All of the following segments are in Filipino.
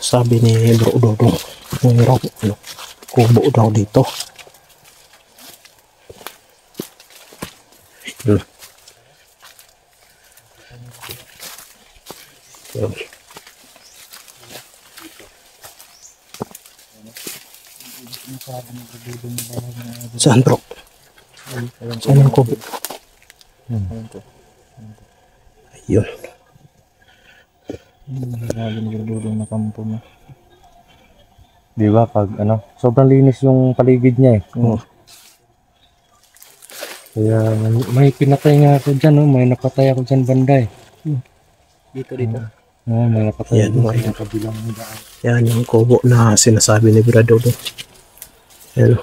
sabi ni Bro Dodong, mayroong kubo daw dito. Yun. Yun. Saan bro? Saan yung kubo? Ayun. Na kampo mo. Di ba pag sobrang linis yung paligid niya eh. Oh. Kaya may pinatay nga ako dyan, may napatay ako dyan banda eh. Dito. May napatay Yan, ako mga sa kabilang daan. Yan yung kubo na sinasabi ni Bro Dodong. Yan.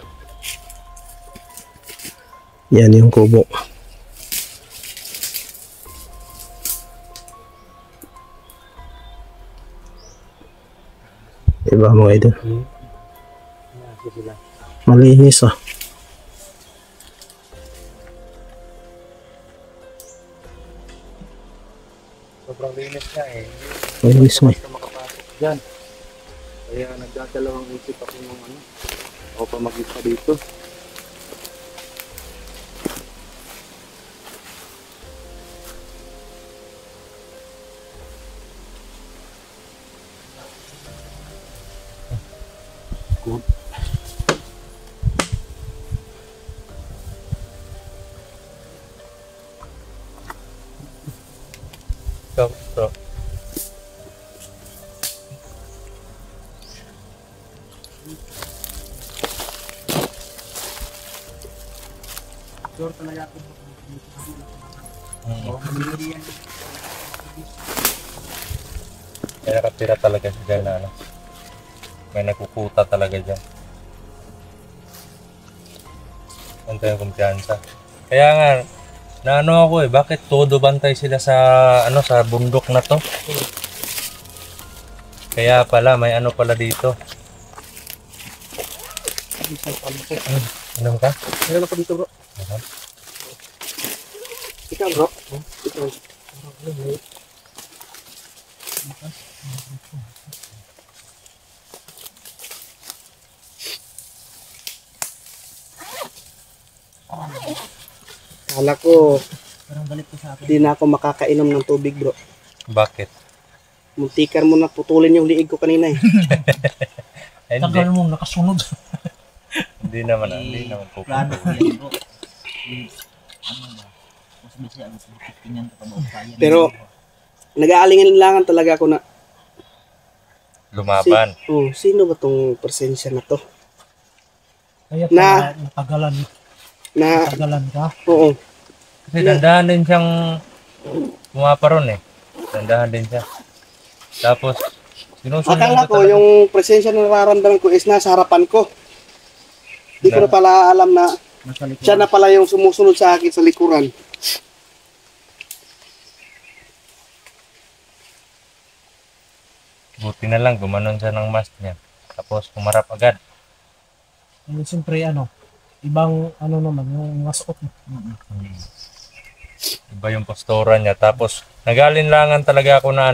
Yan yung kubo. Diba mga idol? Malinis ah. Sobrang linis niya eh. Malinis mo eh. Basta makapasok dyan. Kaya nagdadalawang isip ako ng ako pa mag-isa dito. Good. Ito. Sure talaga ako. Kaya nakatira talaga siya dyan na may nagkukuta talaga dyan. Ano yung kumpiyansa. Kaya nga, ako bakit todo bantay sila sa sa bundok na to? Kaya pala, may pala dito. Anong ka? Meron ako dito bro. Ikaw bro. Ikaw. Kala ko di na ako makakainom ng tubig bro. Bakit? Muntikan mo na putulin yung liig ko kanina eh. Ay, Tagal mo nakasunod. Hindi naman po. Plano ko yan bro. Pero nag-aalingan-langan talaga ako na Lumaban. sino ba tong presensya na to? Kaya Na- natagalan ka. Oo. Kasi dandahan din siyang pumaparon eh. Dandahan din siya. Tapos, sinusunod Akala ko talaga. yung presensya na nararamdaman ko is nasa harapan ko. Di ko na pala alam na siya na pala yung sumusunod sa akin sa likuran. Buti na lang, gumanon siya ng mask niya. Tapos, pumarap agad. Siyempre ibang naman yung mga suot mo. Iba yung postura niya. Tapos, nag-alinlangan talaga ako na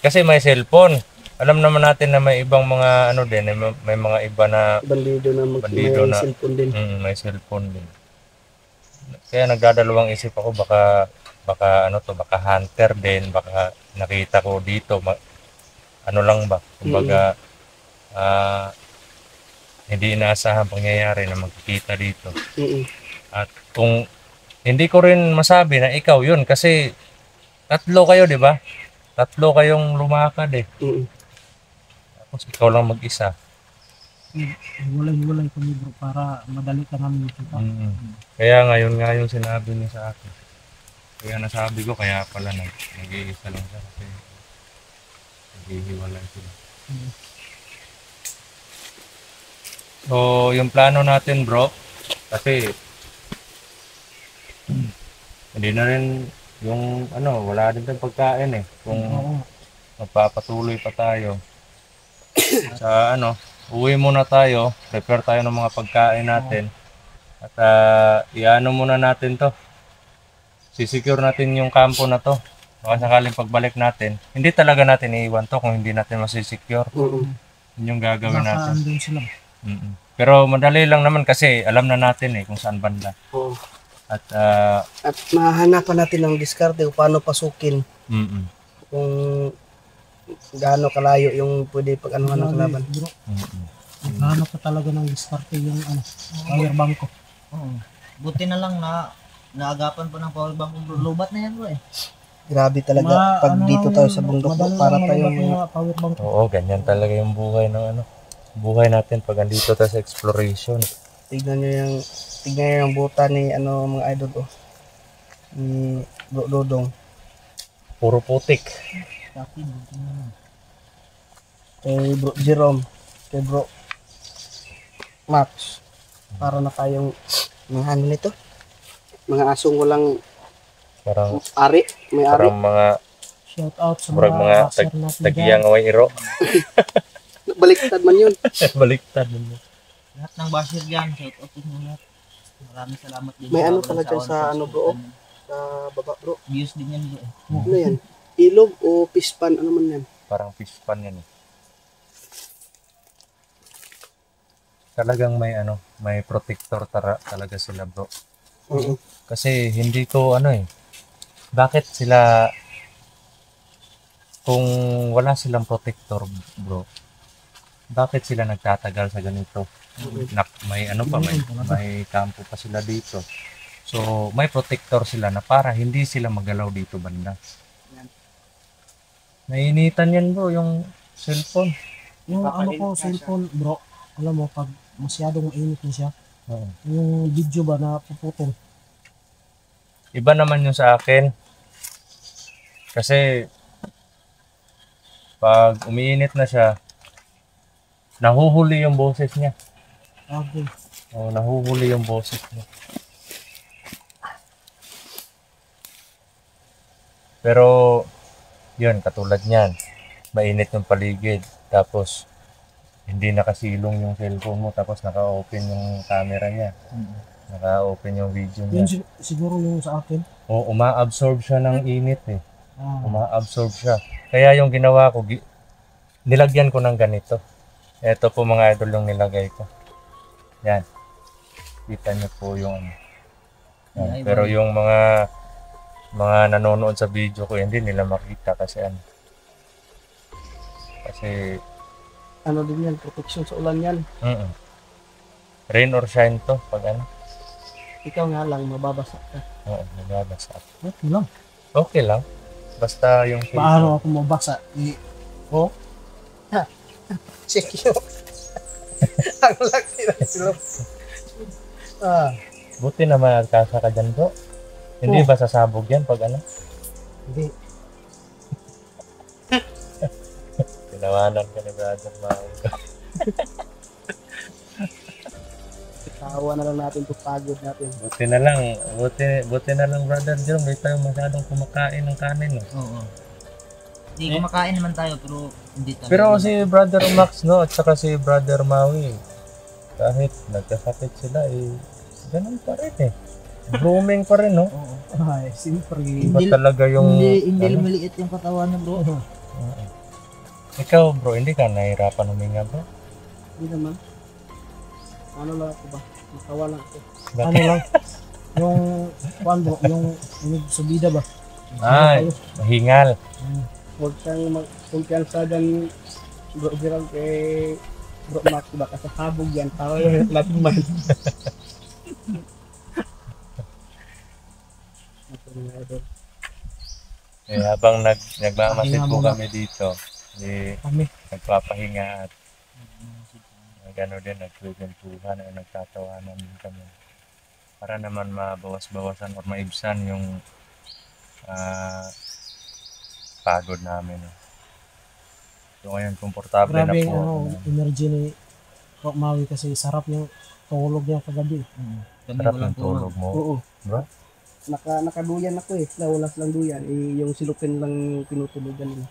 kasi may cellphone. Alam naman natin na may ibang mga din, may mga iba na Bandido na Bandido may na. cellphone din. may cellphone din. Kaya nagdadalawang isip ako baka baka hunter din, baka nakita ko dito, lang ba? Kumbaga hindi inaasahan pangyayari na magkikita dito. At kung hindi ko rin masabi na ikaw yun kasi tatlo kayo, di ba? Tatlo kayong lumakad eh. Tapos ikaw lang mag-isa. Walay-walay kami bro para madali ka namin kita. Kaya ngayon nga yung sinabi niya sa akin. Kaya nasabi ko, kaya pala nag-iisa lang siya kasi naghihiwalay sila. So, yung plano natin bro, kasi hindi na rin yung wala din tayong pagkain eh. Kung magpapatuloy pa tayo sa uwi muna tayo, prepare tayo ng mga pagkain natin. At muna natin to. Sisecure natin yung kampo na to. Baka sakaling pagbalik natin, hindi talaga natin iiwan to kung hindi natin masisecure. Mm. Yun yung gagawin Baka natin. andun sila. Mm-mm. Pero madali lang naman kasi alam na natin kung saan banda. Oo. At At mahanapan natin ng diskarte kung paano pasukin, mm-mm. kung gaano kalayo yung pwede pag-anuhan ng kalaban. Bro, Mm-mm. naghahanap ka talaga ng diskarte yung power bank ko. Oo. Buti na lang na naagapan pa ng power bank bro. Lobat na yan bro eh. Grabe talaga pag dito tayo sa bundok bro, para pa yung power bank ko. Oo, ganyan talaga yung buhay ng buhay natin pag andito tayo sa exploration. tignan nyo yung buta ni mga idol ni Bro Dodong. Puro putik. Tapi buti na lang. Kay Bro Jerome, kay Bro Max, para na tayong mga ano nito, mga asong walang Parang may ari. parang mga Shout out sa murag mga caster natin dyan. tagiyang away iro. Baliktad man yun. Baliktad. Lahat ng basher dyan, shout out din lahat. Maraming salamat din. May sa ano walang pala dyan sawang sa ano, bro, pagsuporta niyo. Sa baba bro. Views din yan bro eh. Ano yan? Ilog o pispan? Ano man yan? Parang fish pan yan. Talagang may protector talaga sila, bro. Oo. Kasi hindi ko bakit sila kung wala silang protector, bro, bakit sila nagtatagal sa ganito? May may kampo pa sila dito. So, may protector sila na para hindi sila magalaw dito banda. Nainitan yan, bro, yung cellphone. Yung Papainit ko, na siya. cellphone, bro, alam mo, pag masyadong mainit na siya, Oo. yung video ba na puputol. Iba naman yung sa akin. Kasi pag umiinit na siya, nahuhuli yung boses niya. Okay. O, nahuhuli yung boses niya. Pero, yun, katulad niyan. Mainit yung paligid. Tapos, hindi nakasilong yung cellphone mo. Tapos, naka-open yung camera niya. Naka-open yung video Yun niya. siguro yung sa akin. O, uma-absorb siya ng init eh. Ah, Uma-absorb siya. Kaya yung ginawa ko, nilagyan ko ng ganito. Ito po mga idol yung nilagay ko. Yan. Kita niyo po yung yan. Ay, Pero yung mga nanonood sa video ko, hindi nila makita kasi kasi Ano din yan? Protection sa ulan yan. rain or shine to pag Ikaw nga lang, mababasa ka. nababasa. okay lang. Okay lang. Basta yung Paano ako mabasa? Check yun. Ang laki na sila. buti na magkasa ka dyan, bro. Hindi ba sasabog yan pag Hindi. tinawanan ka ni brother Mau. Tawa na lang natin ito, pagod natin. Buti na lang brother Jerome, hindi tayo masyadong kumakain ng kanin. No? Oo. Hindi kumakain naman tayo pero hindi tayo. Pero si brother Max, no, at saka si brother Maui, kahit nagkasakit sila, ganun pa rin Blooming pa rin, no? Oo. Ay, siyempre. Iba talaga yung... Hindi lumiliit yung katawan niya bro. Oo. Ikaw, bro, hindi ka nahirapan huminga, bro? Hindi naman. Ano lang ako ba? Matawa lang ako. Ano lang? Yung, bro, yung subida ba? Ay, mahingal. Huwag kang magkumpiyansa dyan, Bro Gerald, kay Bro Max, baka sa sabog yan. Tawa yung lahat man. Habang nagmamasid Pahinga po muna. kami dito, Kami. nagpapahinga at gano'n din, nagkwentuhan o nagtatawanan din kami. Para naman mabawas-bawasan o maibsan yung pagod namin. So ngayon, komportable na Grabe po. yung energy ni Rock Maui kasi sarap yung tulog niya kagabi. Kami Sarap walang ng tulog mo. Oo. Bro? Nakaduyan ako wala silang duyan. Yung silupin lang tinutulogan nila.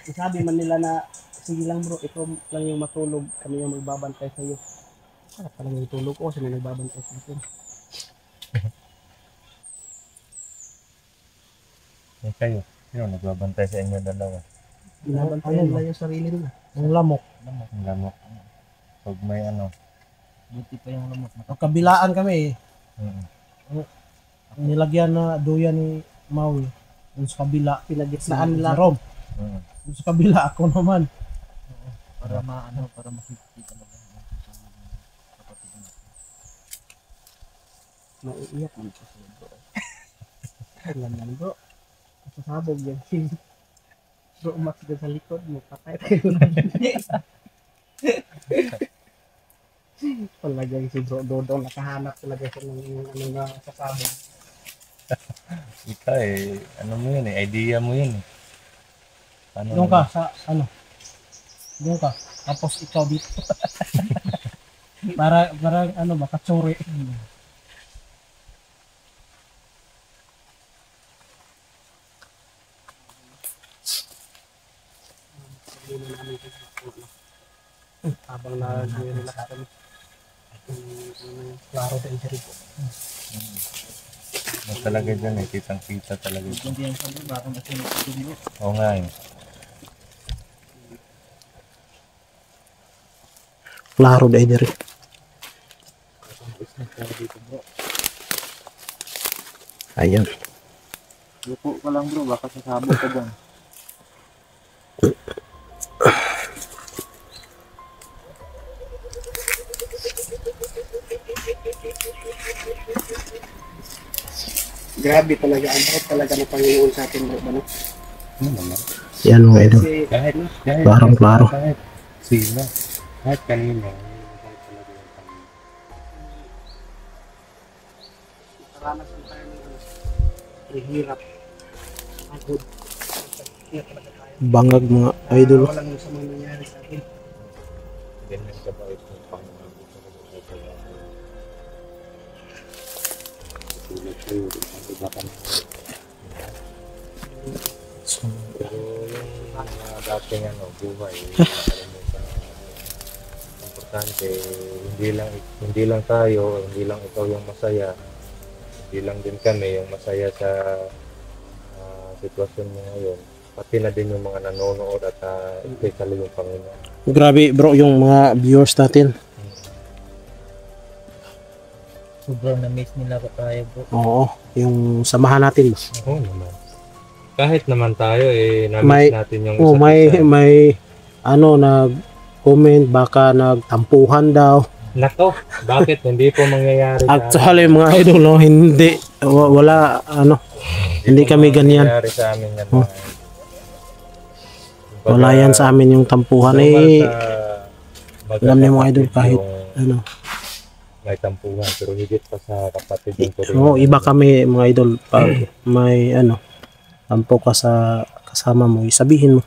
Sabi man nila na, sige lang bro, ikaw lang yung matulog, kami yung magbabantay sa iyo. Sarap talaga yung tulog ko, sila nagbabantay sa akin. Kayo. Sino nagbabantay sa inyo dalawa? Binabantayan nila yung sarili nila. Yung lamok. Ang lamok. Pag may ano. Buti pa yung lamok. Kabilaan kami Mm. nilagyan na duyan ni Maui. Doon sa kabila. Pinagitnaan Si lang. Rom. Mm. Doon sa kabila ako naman. Para maano, para makikita talaga. Kapatid mo. Maiiyak man po sila bro. Alam yan bro. Masasabog yan. Bro, umak ka sa likod mo. Patay tayo. Palagay si bro Dodong nakahanap talaga siya ng ano na sasabog. Ika ano mo yun idea mo yun Ano Doon ka sa ano. Doon ka. Tapos ikaw dito. para ano ba, katsuri. Habang nag-relax kami. Klaro sa injury po. talaga dyan kitang kita talaga ito. Hindi yan sabi, baka masunod ko din yun. Oo nga Klaro dahil diri. Ayan. Lupo ka lang bro, baka sasabog ka dyan. Grabe talaga. Ang bait talaga ng Panginoon sa atin. Ano? Yan mga idol. Kasi kahit Klarong klaro. kahit sino kahit kanina nakaranas na tayo ng ano, hirap. Pagod. Hirap talaga tayo. Bangag mga idol. Walang sa mga nangyari sa atin. ganyan ka ba ito Panginoon tulad kayo iba ka na pero yung mga dating buhay nakalimutan importante hindi lang tayo hindi lang ikaw yung masaya hindi lang din kami yung masaya sa sitwasyon mo ngayon pati na din yung mga nanonood at especially yung Panginoon. Grabe bro yung mga viewers natin. Sobrang na-miss nila ko tayo bro. Oo, yung samahan natin. Oo naman. Kahit naman tayo na-miss May- natin yung Oh, isa't isa. may ano nag-comment baka nagtampuhan daw. Nako, bakit hindi po mangyayari Actually mga idol no, hindi wala ano, hindi kami ganyan. Mangyayari sa amin yan. Oh. Kumbaga, Wala yan sa amin yung tampuhan normal eh. sa Alam niyo mga idol, kahit yung ano. may tampuhan pero higit pa sa kapatid yung turing. Oo, iba kami mga idol pag may ano tampo ka sa kasama mo, sabihin mo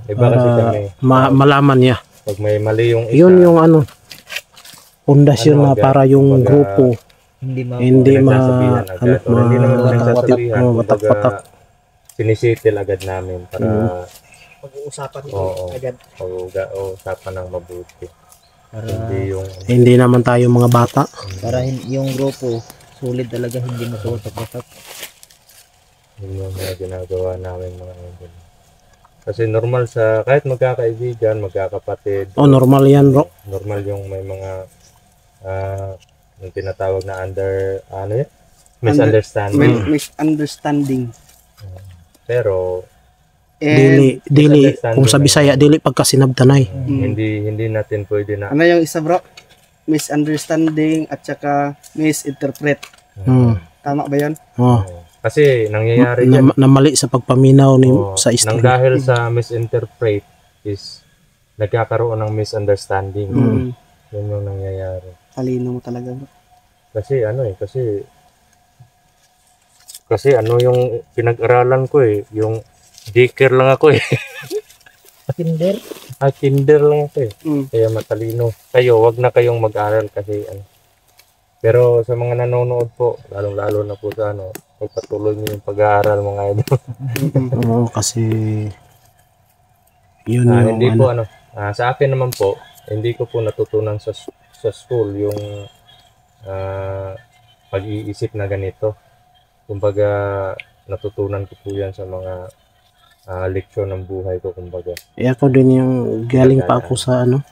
Iba kasi kami. para malaman niya. Pag may mali yung isa, Yun yung ano pundasyon Ano na agad? para yung Kumbaga, grupo Hindi hindi pinagsasabihan agad. O hindi naman pinagsasabihan. watak-watak. Kumbaga, sinisitil agad namin para Pag-uusapan Oo. agad. usapan ng mabuti. para Hindi yung Hindi naman tayo mga bata. yung grupo sulit talaga, hindi masuwasak-wasak. yun yung mga ginagawa namin mga idol. Kasi normal sa kahit magkakaibigan, magkakapatid, Oh, normal yan, bro. normal yung may mga yung tinatawag na misunderstanding. Misunderstanding. Pero And Dili kung sa Bisaya dili pagkasinabtanay. hindi natin pwede na ano yung isa bro? Misunderstanding at saka misinterpret. Tama ba yan? Oh, kasi nangyayari yan. na mali sa pagpaminaw ni sa Nang istorya. dahil sa misinterpret is nagkakaroon ng misunderstanding. Yun yung nangyayari. Talino mo talaga bro. Kasi kasi yung pinag-aralan ko yung daycare lang ako Kinder? kinder lang ako Mm. kaya matalino kayo wag na kayong mag-aral kasi pero sa mga nanonood po lalong-lalo na po sa pagpatuloy niyo yung pag-aaral mga idol. Oo, kasi yun yung Hindi ano. po sa akin naman po hindi ko po natutunan sa school yung pag-iisip na ganito. Kumbaga natutunan ko po yan sa mga leksyon ng buhay ko kumbaga. Ako din yung galing pa ako sa ano,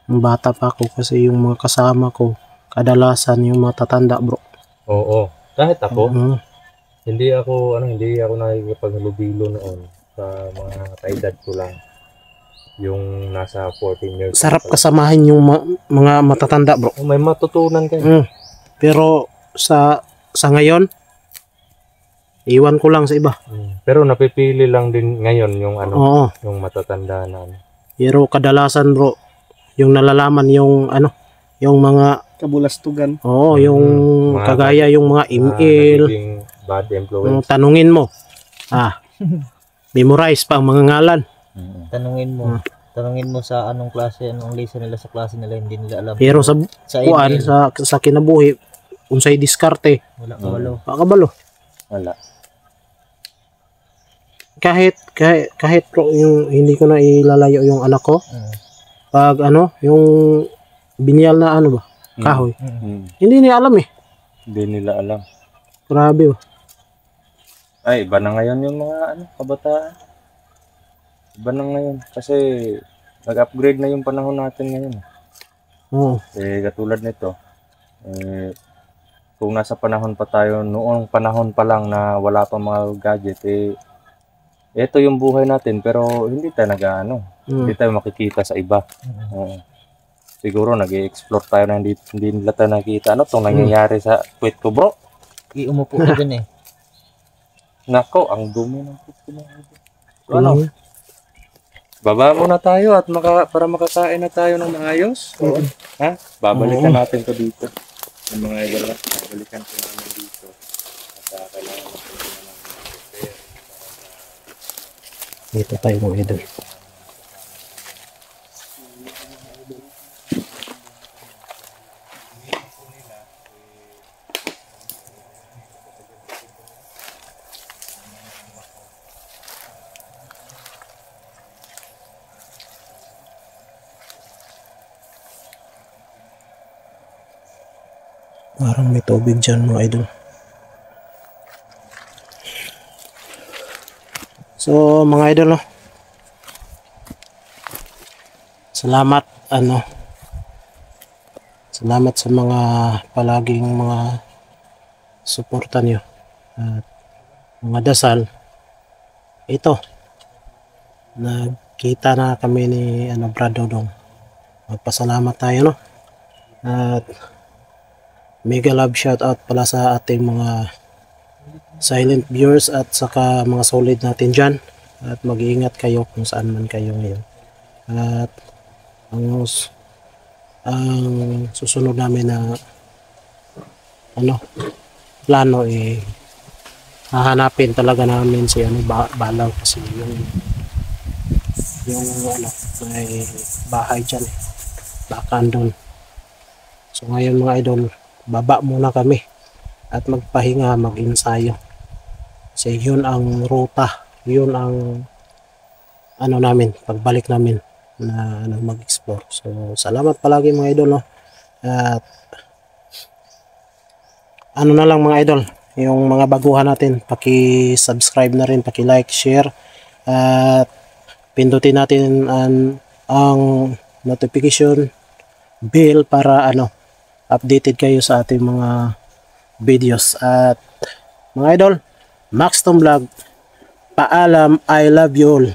yung bata pa ako kasi yung mga kasama ko, kadalasan yung matatanda bro. Oo. Kahit ako, Mm. hindi ako nakikipaghalubilo noon sa mga kaedad ko lang. Yung nasa 14 years. Sarap pa lang. kasamahin yung mga matatanda bro. Oh, may matutunan kayo. Pero sa ngayon, iwan ko lang sa iba. Pero napipili lang din ngayon yung Oo. yung matatanda na ano. Pero kadalasan bro, yung nalalaman yung yung mga Kabulastugan. yung Mga kagaya yung mga email, nagiging bad influence. tanungin mo. Memorize pa ang mga ngalan. Tanungin mo sa anong klase, anong lesson nila sa klase nila, hindi nila alam. Pero sa kuan, email, sa kinabuhi, unsay diskarte, wala kabalo. pakabalo. Wala. Kahit bro, yung hindi ko na ilalayo yung anak ko, pag yung binyal na ba, kahoy, hindi niya alam eh. Hindi nila alam. Grabe ba. Ay, iba na ngayon yung mga kabataan. Iba na ngayon. Kasi nag-upgrade na yung panahon natin ngayon. Oo. Katulad nito, kung nasa panahon pa tayo, noong panahon pa lang na wala pa mga gadget, ito yung buhay natin, pero hindi tayo hindi tayo makikita sa iba. Siguro nag-i-explore tayo na hindi nila tayo nakikita. Ano itong nangyayari sa tweet ko, bro? Umupo ka dun eh. Nako, ang dumi ng tweet ko. Ano? Baba muna tayo at para makakain na tayo ng maayos. Ha? Babalikan natin to dito. Yung mga idol, babalikan ko namin dito. At kailangan natin ng prepare. Dito tayo mga idol. Parang may tubig dyan mga idol. So mga idol, salamat salamat sa mga palaging mga suporta nyo at mga dasal. Ito, nagkita na kami ni Brad Dodong. Magpasalamat tayo at mega love shout out pala sa ating mga silent viewers at saka mga solid natin dyan, at mag-iingat kayo kung saan man kayo ngayon. At ang susunod namin na plano hahanapin talaga namin si Balaw, kasi yung may bahay dyan baka andun. So ngayon mga idol, baba muna kami at magpahinga, mag-ensayo. Kasi yun ang ruta, yun ang namin, pagbalik namin na mag-explore. So salamat palagi mga idol, at na lang mga idol, yung mga baguhan natin, paki-subscribe na rin, paki-like, share, at pindutin natin ang notification bell para updated kayo sa ating mga videos. At mga idol, Max Tom Vlog, paalam, I love you all.